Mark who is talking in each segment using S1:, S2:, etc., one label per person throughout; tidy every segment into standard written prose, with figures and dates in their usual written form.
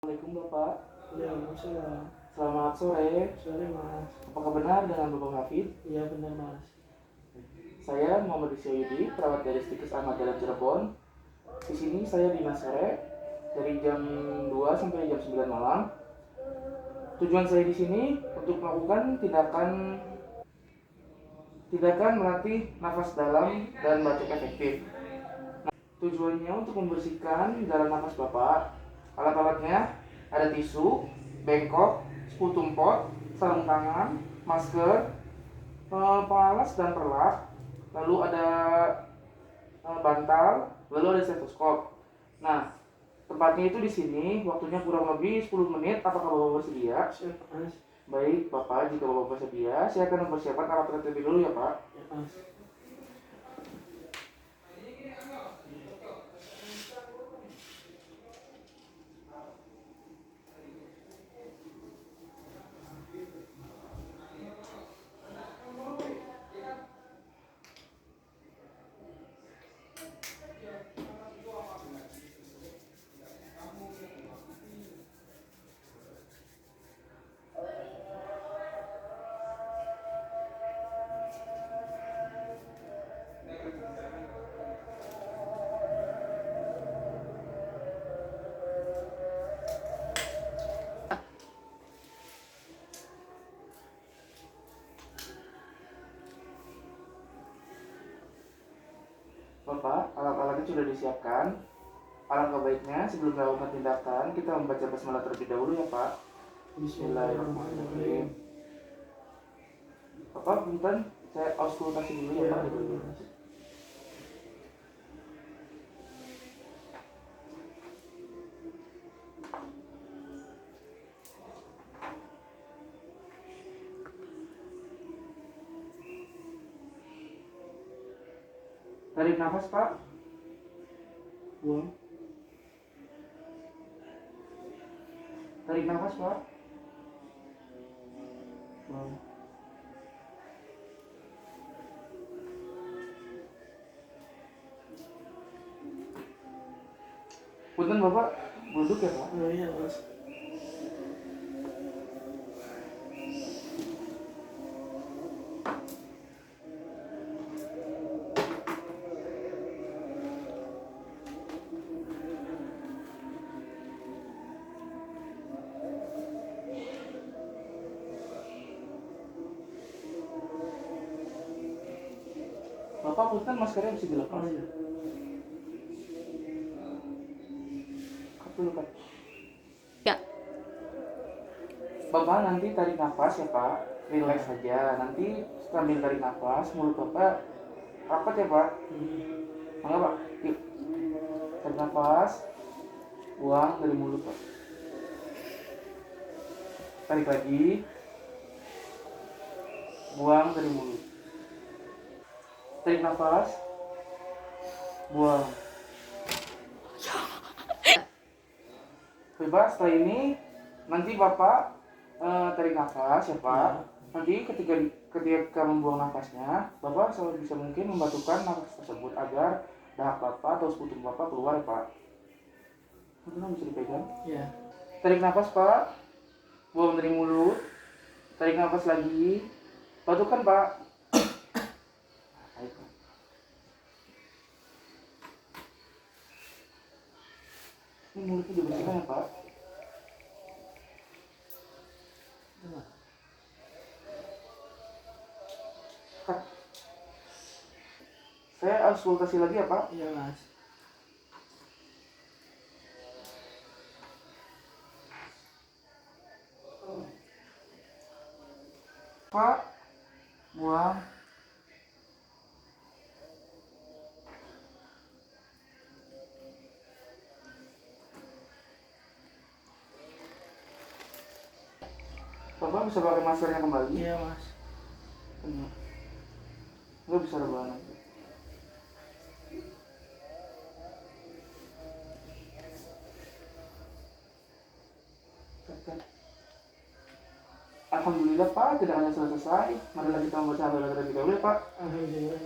S1: Assalamualaikum Bapak.
S2: Waalaikumsalam.
S1: Selamat sore.
S2: Sore Mas.
S1: Apakah benar dengan Bapak Hafid?
S2: Iya benar Mas.
S1: Saya Muhammad Isyayudi, perawat dari Stikes Ahmad Dahlan Cirebon. Di sini saya dinas sore dari jam 2 sampai jam 9 malam. Tujuan saya di sini untuk melakukan tindakan melatih nafas dalam dan batuk efektif. Tujuannya untuk membersihkan jalan nafas Bapak. Alat-alatnya ada tisu, bengkok, sputum pot, sarung tangan, masker, pengalas dan perlak, lalu ada bantal, lalu ada stetoskop. Nah, tempatnya itu di sini, waktunya kurang lebih 10 menit. Apakah Bapak bersedia?
S2: Siap Mas.
S1: Baik, Bapak, jika Bapak bersedia, saya akan mempersiapkan alat terlebih dulu ya, Pak.
S2: Ya Mas.
S1: Bapak, alat-alatnya sudah disiapkan. Alangkah baiknya sebelum melakukan tindakan, kita membaca basmalah terlebih dahulu ya, Pak. Bismillahirrahmanirrahim. Bapak, punten, saya auskultasi dulu ya,
S2: Iya
S1: Pak.
S2: benar Mas.
S1: Tarik nafas, Pak. Buang. Tarik nafas, Pak. Buang. Punten Bapak, duduk ya, Pak.
S2: Oh iya Mas.
S1: Bapak, punten maskernya bisa dilepas.
S2: Oh iya.
S1: Cut dulu, Pak.
S3: Ya.
S1: Bapak nanti tarik nafas ya, Pak. Relax saja. Nanti sambil tarik nafas, mulut Bapak rapat ya, Pak. Mangga, Pak. Yuk. Tarik nafas. Buang dari mulut, Pak. Tarik lagi. Buang dari mulut. Tarik nafas. Buang. Bapak, setelah ini nanti Bapak tarik nafas ya, Pak. Nanti ketika membuang nafasnya, Bapak selalu bisa mungkin membatukan nafas tersebut agar dahak Bapak atau sputum Bapak keluar ya, Pak. Benar, bisa dipegang.
S2: Iya.
S1: Tarik nafas, Pak. Buang dari mulut. Tarik nafas lagi. Batukan, Pak. Ayo, Pak. Ini mulutnya dibersihkan ya, Pak. Kak, saya auskultasi lagi ya, Pak.
S2: Iya Mas.
S1: Pak, buang. Bapak bisa pakai maskernya kembali.
S2: Iya Mas.
S1: Nggak bisa rebahan. Alhamdulillah, Pak, tidak hanya selesai. Marilah kita membaca alat terlebih dahulu ya, Pak.
S2: Alhamdulillah.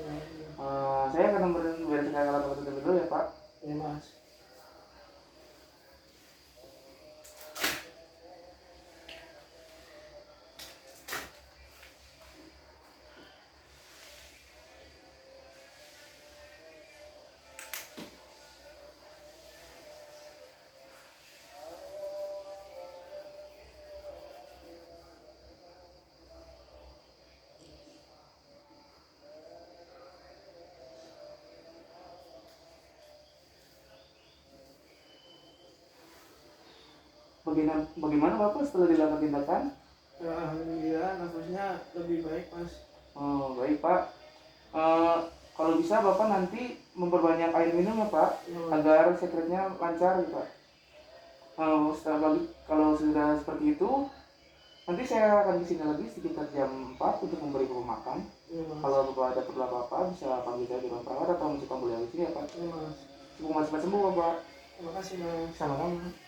S1: Saya akan membereskan alat terlebih dahulu ya, Pak.
S2: Iya Mas.
S1: Bagaimana Bapak setelah dilakukan tindakan?
S2: Ya, alhamdulillah nafasnya lebih baik mas.
S1: Oh, baik Pak. Eh, kalau bisa Bapak nanti memperbanyak air minum ya Pak,
S2: Ya, mas.
S1: agar sekretnya lancar ya Pak. Kalau sudah seperti itu, nanti saya akan kesini lagi sekitar jam 4 untuk memberi Bapak makan.
S2: Ya, mas.
S1: Kalau Bapak ada perlu apa-apa, bisa panggil saya di ruang perawat atau mencari ambulans ya Pak.
S2: Ya, mas.
S1: Semoga cepat sembuh Bapak.
S2: Terima kasih mas.
S1: Sama-sama.